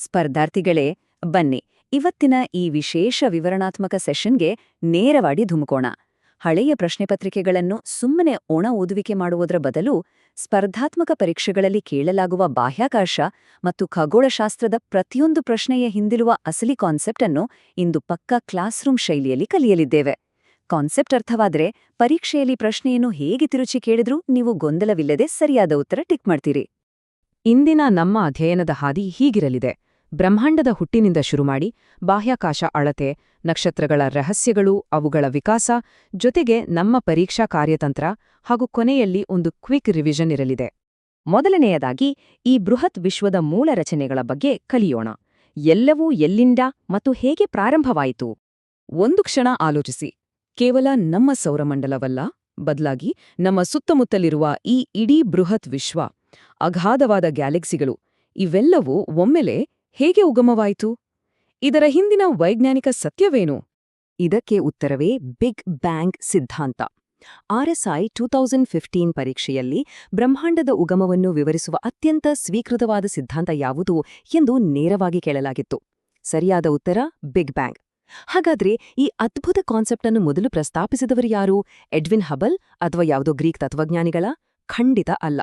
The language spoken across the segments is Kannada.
ಸ್ಪರ್ಧಾರ್ಥಿಗಳೇ, ಬನ್ನಿ ಇವತ್ತಿನ ಈ ವಿಶೇಷ ವಿವರಣಾತ್ಮಕ ಸೆಷನ್ಗೆ ನೇರವಾಗಿ ಧುಮುಕೋಣ. ಹಳೆಯ ಪ್ರಶ್ನೆಪತ್ರಿಕೆಗಳನ್ನು ಸುಮ್ಮನೆ ಒಣ ಓದುವಿಕೆ ಮಾಡುವುದರ ಬದಲು ಸ್ಪರ್ಧಾತ್ಮಕ ಪರೀಕ್ಷೆಗಳಲ್ಲಿ ಕೇಳಲಾಗುವ ಬಾಹ್ಯಾಕಾಶ ಮತ್ತು ಖಗೋಳಶಾಸ್ತ್ರದ ಪ್ರತಿಯೊಂದು ಪ್ರಶ್ನೆಯ ಹಿಂದಿರುವ ಅಸಲಿ ಕಾನ್ಸೆಪ್ಟ್ ಅನ್ನು ಇಂದು ಪಕ್ಕಾ ಕ್ಲಾಸ್ ರೂಮ್ ಶೈಲಿಯಲ್ಲಿ ಕಲಿಯಲಿದ್ದೇವೆ. ಕಾನ್ಸೆಪ್ಟ್ ಅರ್ಥವಾದರೆ ಪರೀಕ್ಷೆಯಲ್ಲಿ ಪ್ರಶ್ನೆಯನ್ನು ಹೇಗೆ ತಿರುಚಿ ಕೇಳಿದ್ರೂ ನೀವು ಗೊಂದಲವಿಲ್ಲದೆ ಸರಿಯಾದ ಉತ್ತರ ಟಿಕ್ ಮಾಡ್ತೀರಿ. ಇಂದಿನ ನಮ್ಮ ಅಧ್ಯಯನದ ಹಾದಿ ಹೀಗಿರಲಿದೆ. ಬ್ರಹ್ಮಾಂಡದ ಹುಟ್ಟಿನಿಂದ ಶುರುಮಾಡಿ ಬಾಹ್ಯಾಕಾಶ ಅಳತೆ, ನಕ್ಷತ್ರಗಳ ರಹಸ್ಯಗಳು, ಅವುಗಳ ವಿಕಾಸ, ಜೊತೆಗೆ ನಮ್ಮ ಪರೀಕ್ಷಾ ಕಾರ್ಯತಂತ್ರ ಹಾಗೂ ಕೊನೆಯಲ್ಲಿ ಒಂದು ಕ್ವಿಕ್ ರಿವಿಷನ್ ಇರಲಿದೆ. ಮೊದಲನೆಯದಾಗಿ ಈ ಬೃಹತ್ ವಿಶ್ವದ ಮೂಲ ರಚನೆಗಳ ಬಗ್ಗೆ ಕಲಿಯೋಣ. ಎಲ್ಲವೂ ಎಲ್ಲಿಂದ ಮತ್ತು ಹೇಗೆ ಪ್ರಾರಂಭವಾಯಿತು? ಒಂದು ಕ್ಷಣ ಆಲೋಚಿಸಿ. ಕೇವಲ ನಮ್ಮ ಸೌರಮಂಡಲವಲ್ಲ, ಬದಲಾಗಿ ನಮ್ಮ ಸುತ್ತಮುತ್ತಲಿರುವ ಈ ಇಡೀ ಬೃಹತ್ ವಿಶ್ವ, ಅಗಾಧವಾದ ಗ್ಯಾಲಕ್ಸಿಗಳು, ಇವೆಲ್ಲವೂ ಒಮ್ಮೆಲೆ ಹೇಗೆ ಉಗಮವಾಯಿತು? ಇದರ ಹಿಂದಿನ ವೈಜ್ಞಾನಿಕ ಸತ್ಯವೇನು? ಇದಕ್ಕೆ ಉತ್ತರವೇ ಬಿಗ್ ಬ್ಯಾಂಗ್ ಸಿದ್ಧಾಂತ. RSI 2015 ಪರೀಕ್ಷೆಯಲ್ಲಿ ಬ್ರಹ್ಮಾಂಡದ ಉಗಮವನ್ನು ವಿವರಿಸುವ ಅತ್ಯಂತ ಸ್ವೀಕೃತವಾದ ಸಿದ್ಧಾಂತ ಯಾವುದು ಎಂದು ನೇರವಾಗಿ ಕೇಳಲಾಗಿತ್ತು. ಸರಿಯಾದ ಉತ್ತರ ಬಿಗ್ ಬ್ಯಾಂಗ್. ಹಾಗಾದ್ರೆ ಈ ಅದ್ಭುತ ಕಾನ್ಸೆಪ್ಟ್ ಅನ್ನು ಮೊದಲು ಪ್ರಸ್ತಾಪಿಸಿದವರು ಯಾರು? ಎಡ್ವಿನ್ ಹಬಲ್ ಅಥವಾ ಯಾವುದೋ ಗ್ರೀಕ್ ತತ್ವಜ್ಞಾನಿಗಳ? ಖಂಡಿತ ಅಲ್ಲ.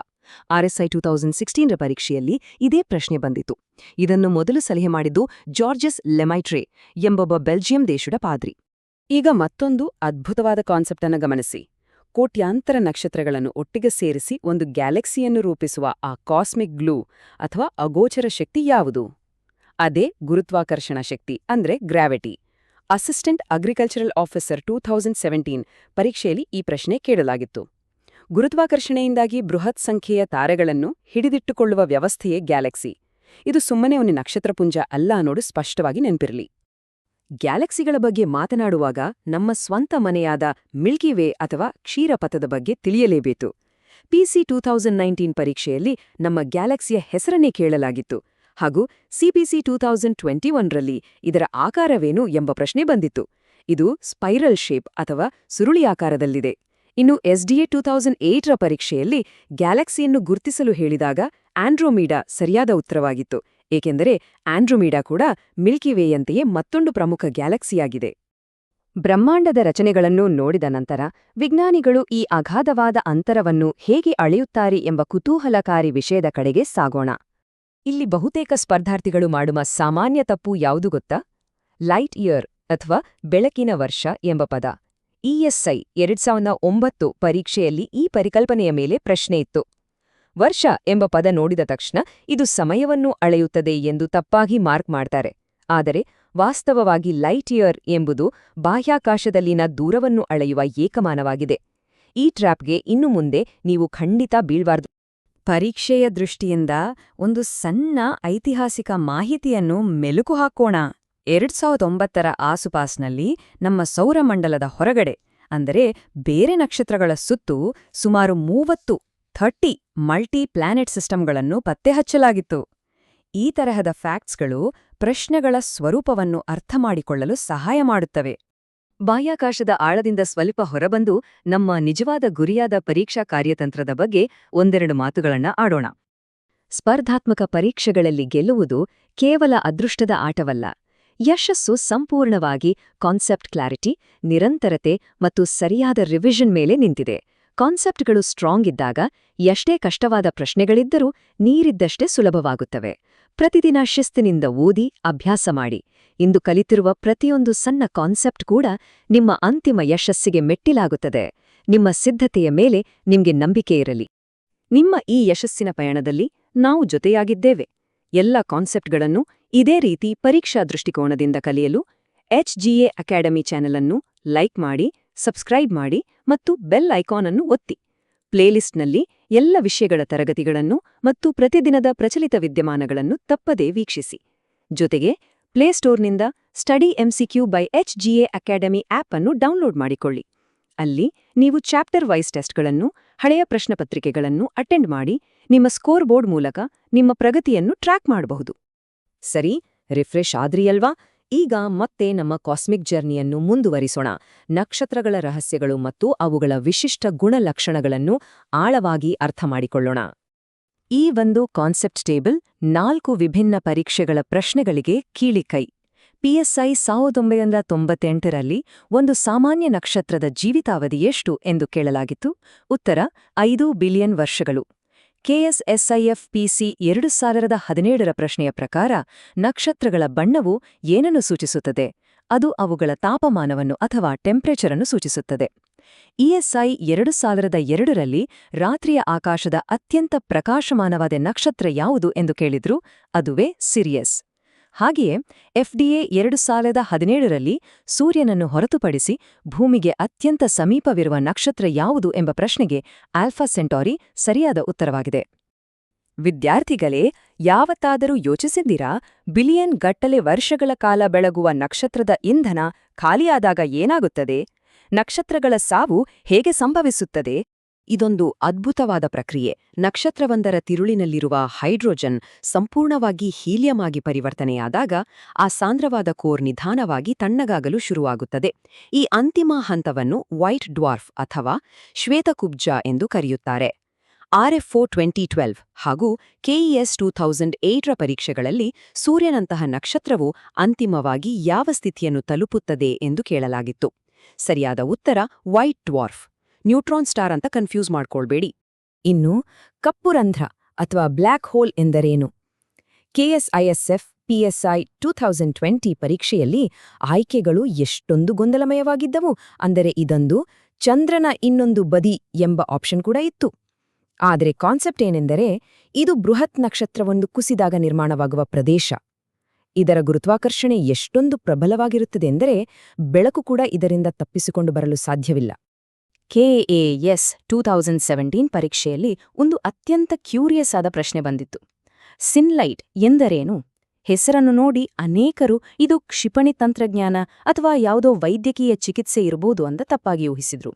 RSI 2016 ಪರೀಕ್ಷೆಯಲ್ಲಿ ಇದೇ ಪ್ರಶ್ನೆ ಬಂದಿತು. ಇದನ್ನು ಮೊದಲು ಸಲಹೆ ಮಾಡಿದ್ದು ಜಾರ್ಜಸ್ ಲೆಮೈಟ್ರೆ ಎಂಬೊಬ್ಬ ಬೆಲ್ಜಿಯಂ ದೇಶದ ಪಾದ್ರಿ. ಈಗ ಮತ್ತೊಂದು ಅದ್ಭುತವಾದ ಕಾನ್ಸೆಪ್ಟ್ ಅನ್ನು ಗಮನಿಸಿ. ಕೋಟ್ಯಾಂತರ ನಕ್ಷತ್ರಗಳನ್ನು ಒಟ್ಟಿಗೆ ಸೇರಿಸಿ ಒಂದು ಗ್ಯಾಲಕ್ಸಿಯನ್ನು ರೂಪಿಸುವ ಆ ಕಾಸ್ಮಿಕ್ ಗ್ಲೂ ಅಥವಾ ಅಗೋಚರ ಶಕ್ತಿ ಯಾವುದು? ಅದೇ ಗುರುತ್ವಾಕರ್ಷಣ ಶಕ್ತಿ, ಅಂದ್ರೆ ಗ್ರಾವಿಟಿ. ಅಸಿಸ್ಟೆಂಟ್ ಅಗ್ರಿಕಲ್ಚರಲ್ ಆಫೀಸರ್ 2017 ಪರೀಕ್ಷೆಯಲ್ಲಿ ಈ ಪ್ರಶ್ನೆ ಕೇಳಲಾಗಿತ್ತು. ಗುರುತ್ವಾಕರ್ಷಣೆಯಿಂದಾಗಿ ಬೃಹತ್ ಸಂಖ್ಯೆಯ ತಾರೆಗಳನ್ನು ಹಿಡಿದಿಟ್ಟುಕೊಳ್ಳುವ ವ್ಯವಸ್ಥೆಯೇ ಗ್ಯಾಲಕ್ಸಿ. ಇದು ಸುಮ್ಮನೆ ಒಂದು ನಕ್ಷತ್ರಪುಂಜ ಅಲ್ಲ ಅನ್ನೋದು ಸ್ಪಷ್ಟವಾಗಿ ನೆನಪಿರಲಿ. ಗ್ಯಾಲಕ್ಸಿಗಳ ಬಗ್ಗೆ ಮಾತನಾಡುವಾಗ ನಮ್ಮ ಸ್ವಂತ ಮನೆಯಾದ ಮಿಲ್ಕಿ ವೇ ಅಥವಾ ಕ್ಷೀರಪಥದ ಬಗ್ಗೆ ತಿಳಿಯಲೇಬೇಕು. PC 2019 ಪರೀಕ್ಷೆಯಲ್ಲಿ ನಮ್ಮ ಗ್ಯಾಲಕ್ಸಿಯ ಹೆಸರನ್ನೇ ಕೇಳಲಾಗಿತ್ತು, ಹಾಗೂ CPC 2021ರಲ್ಲಿ ಇದರ ಆಕಾರವೇನು ಎಂಬ ಪ್ರಶ್ನೆ ಬಂದಿತ್ತು. ಇದು ಸ್ಪೈರಲ್ ಶೇಪ್ ಅಥವಾ ಸುರುಳಿ ಆಕಾರದಲ್ಲಿದೆ. ಇನ್ನು SDA 2008ರ ಪರೀಕ್ಷೆಯಲ್ಲಿ ಗ್ಯಾಲಕ್ಸಿಯನ್ನು ಗುರ್ತಿಸಲು ಹೇಳಿದಾಗ ಆಂಡ್ರೋಮೀಡಾ ಸರಿಯಾದ ಉತ್ತರವಾಗಿತ್ತು, ಏಕೆಂದರೆ ಆಂಡ್ರೋಮೀಡಾ ಕೂಡ ಮಿಲ್ಕಿ ವೇಯಂತೆಯೇ ಮತ್ತೊಂದು ಪ್ರಮುಖ ಗ್ಯಾಲಕ್ಸಿಯಾಗಿದೆ. ಬ್ರಹ್ಮಾಂಡದ ರಚನೆಗಳನ್ನು ನೋಡಿದ ನಂತರ ವಿಜ್ಞಾನಿಗಳು ಈ ಅಗಾಧವಾದ ಅಂತರವನ್ನು ಹೇಗೆ ಅಳೆಯುತ್ತಾರೆ ಎಂಬ ಕುತೂಹಲಕಾರಿ ವಿಷಯದ ಕಡೆಗೆ ಸಾಗೋಣ. ಇಲ್ಲಿ ಬಹುತೇಕ ಸ್ಪರ್ಧಾರ್ಥಿಗಳು ಮಾಡುವ ಸಾಮಾನ್ಯ ತಪ್ಪು ಯಾವುದು ಗೊತ್ತಾ? ಲೈಟ್ ಇಯರ್ ಅಥವಾ ಬೆಳಕಿನ ವರ್ಷ ಎಂಬ ಪದ. ESI 2009 ಪರೀಕ್ಷೆಯಲ್ಲಿ ಈ ಪರಿಕಲ್ಪನೆಯ ಮೇಲೆ ಪ್ರಶ್ನೆ ಇತ್ತು. ವರ್ಷ ಎಂಬ ಪದ ನೋಡಿದ ತಕ್ಷಣ ಇದು ಸಮಯವನ್ನು ಅಳೆಯುತ್ತದೆ ಎಂದು ತಪ್ಪಾಗಿ ಮಾರ್ಕ್ ಮಾಡ್ತಾರೆ. ಆದರೆ ವಾಸ್ತವವಾಗಿ ಲೈಟ್ ಇಯರ್ ಎಂಬುದು ಬಾಹ್ಯಾಕಾಶದಲ್ಲಿನ ದೂರವನ್ನು ಅಳೆಯುವ ಏಕಮಾನವಾಗಿದೆ. ಈ ಟ್ರ್ಯಾಪ್ಗೆ ಇನ್ನು ಮುಂದೆ ನೀವು ಖಂಡಿತ ಬೀಳ್ಬಾರ್ದು. ಪರೀಕ್ಷೆಯ ದೃಷ್ಟಿಯಿಂದ ಒಂದು ಸಣ್ಣ ಐತಿಹಾಸಿಕ ಮಾಹಿತಿಯನ್ನು ಮೆಲುಕು ಹಾಕೋಣ. 2009ರ ಆಸುಪಾಸ್ನಲ್ಲಿ ನಮ್ಮ ಸೌರಮಂಡಲದ ಹೊರಗಡೆ, ಅಂದರೆ ಬೇರೆ ನಕ್ಷತ್ರಗಳ ಸುತ್ತೂ ಸುಮಾರು 30 ಮಲ್ಟಿ ಪ್ಲಾನೆಟ್ ಸಿಸ್ಟಮ್ಗಳನ್ನು ಪತ್ತೆಹಚ್ಚಲಾಗಿತ್ತು. ಈ ತರಹದ ಫ್ಯಾಕ್ಟ್ಸ್ಗಳು ಪ್ರಶ್ನೆಗಳ ಸ್ವರೂಪವನ್ನು ಅರ್ಥಮಾಡಿಕೊಳ್ಳಲು ಸಹಾಯ ಮಾಡುತ್ತವೆ. ಬಾಹ್ಯಾಕಾಶದ ಆಳದಿಂದ ಸ್ವಲ್ಪ ಹೊರಬಂದು ನಮ್ಮ ನಿಜವಾದ ಗುರಿಯಾದ ಪರೀಕ್ಷಾ ಕಾರ್ಯತಂತ್ರದ ಬಗ್ಗೆ ಒಂದೆರಡು ಮಾತುಗಳನ್ನ ಆಡೋಣ. ಸ್ಪರ್ಧಾತ್ಮಕ ಪರೀಕ್ಷೆಗಳಲ್ಲಿ ಗೆಲ್ಲುವುದು ಕೇವಲ ಅದೃಷ್ಟದ ಆಟವಲ್ಲ. ಯಶಸ್ಸು ಸಂಪೂರ್ಣವಾಗಿ ಕಾನ್ಸೆಪ್ಟ್ ಕ್ಲಾರಿಟಿ, ನಿರಂತರತೆ ಮತ್ತು ಸರಿಯಾದ ರಿವಿಷನ್ ಮೇಲೆ ನಿಂತಿದೆ. ಕಾನ್ಸೆಪ್ಟ್ಗಳು ಸ್ಟ್ರಾಂಗ್ ಇದ್ದಾಗ ಎಷ್ಟೇ ಕಷ್ಟವಾದ ಪ್ರಶ್ನೆಗಳಿದ್ದರೂ ನೀರಿದ್ದಷ್ಟೇ ಸುಲಭವಾಗುತ್ತವೆ. ಪ್ರತಿದಿನ ಶಿಸ್ತಿನಿಂದ ಓದಿ ಅಭ್ಯಾಸ ಮಾಡಿ. ಇಂದು ಕಲಿತಿರುವ ಪ್ರತಿಯೊಂದು ಸಣ್ಣ ಕಾನ್ಸೆಪ್ಟ್ ಕೂಡ ನಿಮ್ಮ ಅಂತಿಮ ಯಶಸ್ಸಿಗೆ ಮೆಟ್ಟಿಲಾಗುತ್ತದೆ. ನಿಮ್ಮ ಸಿದ್ಧತೆಯ ಮೇಲೆ ನಿಮ್ಗೆ ನಂಬಿಕೆ ಇರಲಿ. ನಿಮ್ಮ ಈ ಯಶಸ್ಸಿನ ಪಯಣದಲ್ಲಿ ನಾವು ಜೊತೆಯಾಗಿದ್ದೇವೆ. ಎಲ್ಲ ಕಾನ್ಸೆಪ್ಟ್ಗಳನ್ನು ಇದೇ ರೀತಿ ಪರೀಕ್ಷಾ ದೃಷ್ಟಿಕೋನದಿಂದ ಕಲಿಯಲು HGA ಅಕಾಡೆಮಿ ಚಾನೆಲ್ ಅನ್ನು ಲೈಕ್ ಮಾಡಿ, ಸಬ್ಸ್ಕ್ರೈಬ್ ಮಾಡಿ ಮತ್ತು ಬೆಲ್ ಐಕಾನ್ ಅನ್ನು ಒತ್ತಿ. ಪ್ಲೇಲಿಸ್ಟ್ನಲ್ಲಿ ಎಲ್ಲ ವಿಷಯಗಳ ತರಗತಿಗಳನ್ನು ಮತ್ತು ಪ್ರತಿದಿನದ ಪ್ರಚಲಿತ ವಿದ್ಯಮಾನಗಳನ್ನು ತಪ್ಪದೇ ವೀಕ್ಷಿಸಿ. ಜೊತೆಗೆ ಪ್ಲೇಸ್ಟೋರ್ನಿಂದ study MCQ by HGA academy app ಅನ್ನು ಡೌನ್ಲೋಡ್ ಮಾಡಿಕೊಳ್ಳಿ. ಅಲ್ಲಿ ನೀವು ಚಾಪ್ಟರ್ ವೈಸ್ ಟೆಸ್ಟ್ಗಳನ್ನು, ಹಳೆಯ ಪ್ರಶ್ನಪತ್ರಿಕೆಗಳನ್ನು ಅಟೆಂಡ್ ಮಾಡಿ ನಿಮ್ಮ ಸ್ಕೋರ್ ಬೋರ್ಡ್ ಮೂಲಕ ನಿಮ್ಮ ಪ್ರಗತಿಯನ್ನು ಟ್ರ್ಯಾಕ್ ಮಾಡಬಹುದು. ಸರಿ, ರಿಫ್ರೆಶ್ ಆದ್ರಿಯಲ್ವಾ? ಈಗ ಮತ್ತೆ ನಮ್ಮ ಕಾಸ್ಮಿಕ್ ಜರ್ನಿಯನ್ನು ಮುಂದುವರಿಸೋಣ. ನಕ್ಷತ್ರಗಳ ರಹಸ್ಯಗಳು ಮತ್ತು ಅವುಗಳ ವಿಶಿಷ್ಟ ಗುಣಲಕ್ಷಣಗಳನ್ನು ಆಳವಾಗಿ ಅರ್ಥಮಾಡಿಕೊಳ್ಳೋಣ. ಈ ಒಂದು ಕಾನ್ಸೆಪ್ಟ್ ಟೇಬಲ್ 4 ವಿಭಿನ್ನ ಪರೀಕ್ಷೆಗಳ ಪ್ರಶ್ನೆಗಳಿಗೆ ಕೀಳಿಕೈ. PSI 1998ರಲ್ಲಿ ಒಂದು ಸಾಮಾನ್ಯ ನಕ್ಷತ್ರದ ಜೀವಿತಾವಧಿ ಎಷ್ಟು ಎಂದು ಕೇಳಲಾಗಿತ್ತು. ಉತ್ತರ 5 ಬಿಲಿಯನ್ ವರ್ಷಗಳು. KSSIF PC 2017ರ ಪ್ರಶ್ನೆಯ ಪ್ರಕಾರ ನಕ್ಷತ್ರಗಳ ಬಣ್ಣವು ಏನನ್ನು ಸೂಚಿಸುತ್ತದೆ? ಅದು ಅವುಗಳ ತಾಪಮಾನವನ್ನು ಅಥವಾ ಟೆಂಪರೇಚರ್ ಅನ್ನು ಸೂಚಿಸುತ್ತದೆ. ESI 2002ರಲ್ಲಿ ರಾತ್ರಿಯ ಆಕಾಶದ ಅತ್ಯಂತ ಪ್ರಕಾಶಮಾನವಾದ ನಕ್ಷತ್ರ ಯಾವುದು ಎಂದು ಕೇಳಿದ್ರು. ಅದುವೇ ಸಿರಿಯಸ್. ಹಾಗೆಯೇ FDA 2017ರಲ್ಲಿ ಸೂರ್ಯನನ್ನು ಹೊರತುಪಡಿಸಿ ಭೂಮಿಗೆ ಅತ್ಯಂತ ಸಮೀಪವಿರುವ ನಕ್ಷತ್ರ ಯಾವುದು ಎಂಬ ಪ್ರಶ್ನೆಗೆ ಆಲ್ಫಾ ಸೆಂಟಾರಿ ಸರಿಯಾದ ಉತ್ತರವಾಗಿದೆ. ವಿದ್ಯಾರ್ಥಿಗಳೇ, ಯಾವತ್ತಾದರೂ ಯೋಚಿಸಿದ್ದೀರಾ, ಬಿಲಿಯನ್ ಗಟ್ಟಲೆ ವರ್ಷಗಳ ಕಾಲ ಬೆಳಗುವ ನಕ್ಷತ್ರದ ಇಂಧನ ಖಾಲಿಯಾದಾಗ ಏನಾಗುತ್ತದೆ? ನಕ್ಷತ್ರಗಳ ಸಾವು ಹೇಗೆ ಸಂಭವಿಸುತ್ತದೆ? ಇದೊಂದು ಅದ್ಭುತವಾದ ಪ್ರಕ್ರಿಯೆ. ನಕ್ಷತ್ರವೊಂದರ ತಿರುಳಿನಲ್ಲಿರುವ ಹೈಡ್ರೋಜನ್ ಸಂಪೂರ್ಣವಾಗಿ ಹೀಲಿಯಂ ಆಗಿ ಪರಿವರ್ತನೆಯಾದಾಗ ಆ ಸಾಂದ್ರವಾದ ಕೋರ್ ನಿಧಾನವಾಗಿ ತಣ್ಣಗಾಗಲು ಶುರುವಾಗುತ್ತದೆ. ಈ ಅಂತಿಮ ಹಂತವನ್ನು ವೈಟ್ ಡ್ವಾರ್ಫ್ ಅಥವಾ ಶ್ವೇತಕುಬ್ಜ ಎಂದು ಕರೆಯುತ್ತಾರೆ. RFO 2012 ಹಾಗೂ KES 2008ರ ಪರೀಕ್ಷೆಗಳಲ್ಲಿ ಸೂರ್ಯನಂತಹ ನಕ್ಷತ್ರವು ಅಂತಿಮವಾಗಿ ಯಾವ ಸ್ಥಿತಿಯನ್ನು ತಲುಪುತ್ತದೆ ಎಂದು ಕೇಳಲಾಗಿತ್ತು. ಸರಿಯಾದ ಉತ್ತರ ವೈಟ್ ಡ್ವಾರ್ಫ್. ನ್ಯೂಟ್ರಾನ್ ಸ್ಟಾರ್ ಅಂತ ಕನ್ಫ್ಯೂಸ್ ಮಾಡ್ಕೊಳ್ಬೇಡಿ. ಇನ್ನು ಕಪ್ಪು ರಂಧ್ರ ಅಥವಾ ಬ್ಲ್ಯಾಕ್ ಹೋಲ್ ಎಂದರೇನು? KSISF PSI 2020 ಪರೀಕ್ಷೆಯಲ್ಲಿ ಆಯ್ಕೆಗಳು ಎಷ್ಟೊಂದು ಗೊಂದಲಮಯವಾಗಿದ್ದವು. ಅಂದರೆ ಇದೊಂದು ಚಂದ್ರನ ಇನ್ನೊಂದು ಬದಿ ಎಂಬ ಆಪ್ಷನ್ ಕೂಡ ಇತ್ತು. ಆದರೆ ಕಾನ್ಸೆಪ್ಟ್ ಏನೆಂದರೆ, ಇದು ಬೃಹತ್ ನಕ್ಷತ್ರವೊಂದು ಕುಸಿದಾಗ ನಿರ್ಮಾಣವಾಗುವ ಪ್ರದೇಶ. ಇದರ ಗುರುತ್ವಾಕರ್ಷಣೆ ಎಷ್ಟೊಂದು ಪ್ರಬಲವಾಗಿರುತ್ತದೆ ಎಂದರೆ ಬೆಳಕು ಕೂಡ ಇದರಿಂದ ತಪ್ಪಿಸಿಕೊಂಡು ಬರಲು ಸಾಧ್ಯವಿಲ್ಲ. KAS 2017 ಪರೀಕ್ಷೆಯಲ್ಲಿ ಒಂದು ಅತ್ಯಂತ ಕ್ಯೂರಿಯಸ್ ಆದ ಪ್ರಶ್ನೆ ಬಂದಿತ್ತು. ಸಿನ್ಲೈಟ್ ಎಂದರೇನು? ಹೆಸರನ್ನು ನೋಡಿ ಅನೇಕರು ಇದು ಕ್ಷಿಪಣಿ ತಂತ್ರಜ್ಞಾನ ಅಥವಾ ಯಾವುದೋ ವೈದ್ಯಕೀಯ ಚಿಕಿತ್ಸೆ ಇರಬಹುದು ಅಂತ ತಪ್ಪಾಗಿ ಊಹಿಸಿದ್ರು.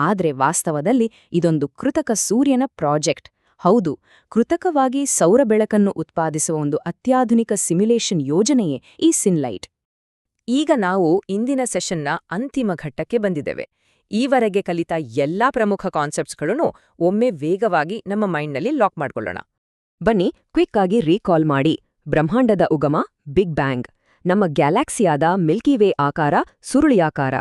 ಆದರೆ ವಾಸ್ತವದಲ್ಲಿ ಇದೊಂದು ಕೃತಕ ಸೂರ್ಯನ ಪ್ರಾಜೆಕ್ಟ್. ಹೌದು, ಕೃತಕವಾಗಿ ಸೌರ ಬೆಳಕನ್ನು ಉತ್ಪಾದಿಸುವ ಒಂದು ಅತ್ಯಾಧುನಿಕ ಸಿಮ್ಯುಲೇಷನ್ ಯೋಜನೆಯೇ ಈ ಸಿನ್ಲೈಟ್. ಈಗ ನಾವು ಇಂದಿನ ಸೆಷನ್ನ ಅಂತಿಮ ಘಟ್ಟಕ್ಕೆ ಬಂದಿದ್ದೇವೆ. ಈವರೆಗೆ ಕಲಿತ ಎಲ್ಲಾ ಪ್ರಮುಖ ಕಾನ್ಸೆಪ್ಟ್ಸ್ಗಳನ್ನು ಒಮ್ಮೆ ವೇಗವಾಗಿ ನಮ್ಮ ಮೈಂಡ್ನಲ್ಲಿ ಲಾಕ್ ಮಾಡ್ಕೊಳ್ಳೋಣ. ಬನ್ನಿ ಕ್ವಿಕ್ ಆಗಿ ರೀಕಾಲ್ ಮಾಡಿ. ಬ್ರಹ್ಮಾಂಡದ ಉಗಮ ಬಿಗ್ ಬ್ಯಾಂಗ್. ನಮ್ಮ ಗ್ಯಾಲಾಕ್ಸಿಯಾದ ಮಿಲ್ಕಿವೇ ಆಕಾರ ಸುರುಳಿಯಾಕಾರ.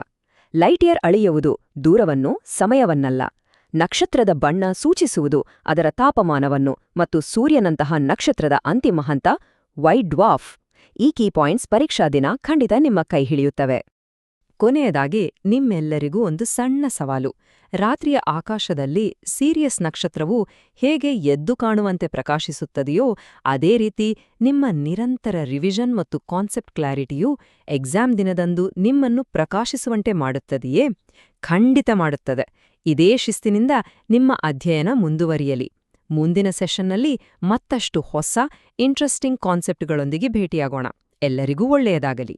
ಲೈಟ್ ಇಯರ್ ಅಳೆಯುವುದು ದೂರವನ್ನು, ಸಮಯವನ್ನಲ್ಲ. ನಕ್ಷತ್ರದ ಬಣ್ಣ ಸೂಚಿಸುವುದು ಅದರ ತಾಪಮಾನವನ್ನು ಮತ್ತು ಸೂರ್ಯನಂತಹ ನಕ್ಷತ್ರದ ಅಂತಿಮ ಹಂತ ವೈಟ್ ಡ್ವಾರ್ಫ್. ಈ ಕೀ ಪಾಯಿಂಟ್ಸ್ ಪರೀಕ್ಷಾ ದಿನ ಖಂಡಿತ ನಿಮ್ಮ ಕೈ ಹಿಡಿಯುತ್ತವೆ. ಕೊನೆಯದಾಗಿ ನಿಮ್ಮೆಲ್ಲರಿಗೂ ಒಂದು ಸಣ್ಣ ಸವಾಲು. ರಾತ್ರಿಯ ಆಕಾಶದಲ್ಲಿ ಸಿರಿಯಸ್ ನಕ್ಷತ್ರವು ಹೇಗೆ ಎದ್ದು ಕಾಣುವಂತೆ ಪ್ರಕಾಶಿಸುತ್ತದೆಯೋ ಅದೇ ರೀತಿ ನಿಮ್ಮ ನಿರಂತರ ರಿವಿಷನ್ ಮತ್ತು ಕಾನ್ಸೆಪ್ಟ್ ಕ್ಲಾರಿಟಿಯು ಎಕ್ಸಾಮ್ ದಿನದಂದು ನಿಮ್ಮನ್ನು ಪ್ರಕಾಶಿಸುವಂತೆ ಮಾಡುತ್ತದೆಯೇ? ಖಂಡಿತ ಮಾಡುತ್ತದೆ. ಇದೇ ಶಿಸ್ತಿನಿಂದ ನಿಮ್ಮ ಅಧ್ಯಯನ ಮುಂದುವರಿಯಲಿ. ಮುಂದಿನ ಸೆಷನ್ನಲ್ಲಿ ಮತ್ತಷ್ಟು ಹೊಸ ಇಂಟ್ರೆಸ್ಟಿಂಗ್ ಕಾನ್ಸೆಪ್ಟ್ಗಳೊಂದಿಗೆ ಭೇಟಿಯಾಗೋಣ. ಎಲ್ಲರಿಗೂ ಒಳ್ಳೆಯದಾಗಲಿ.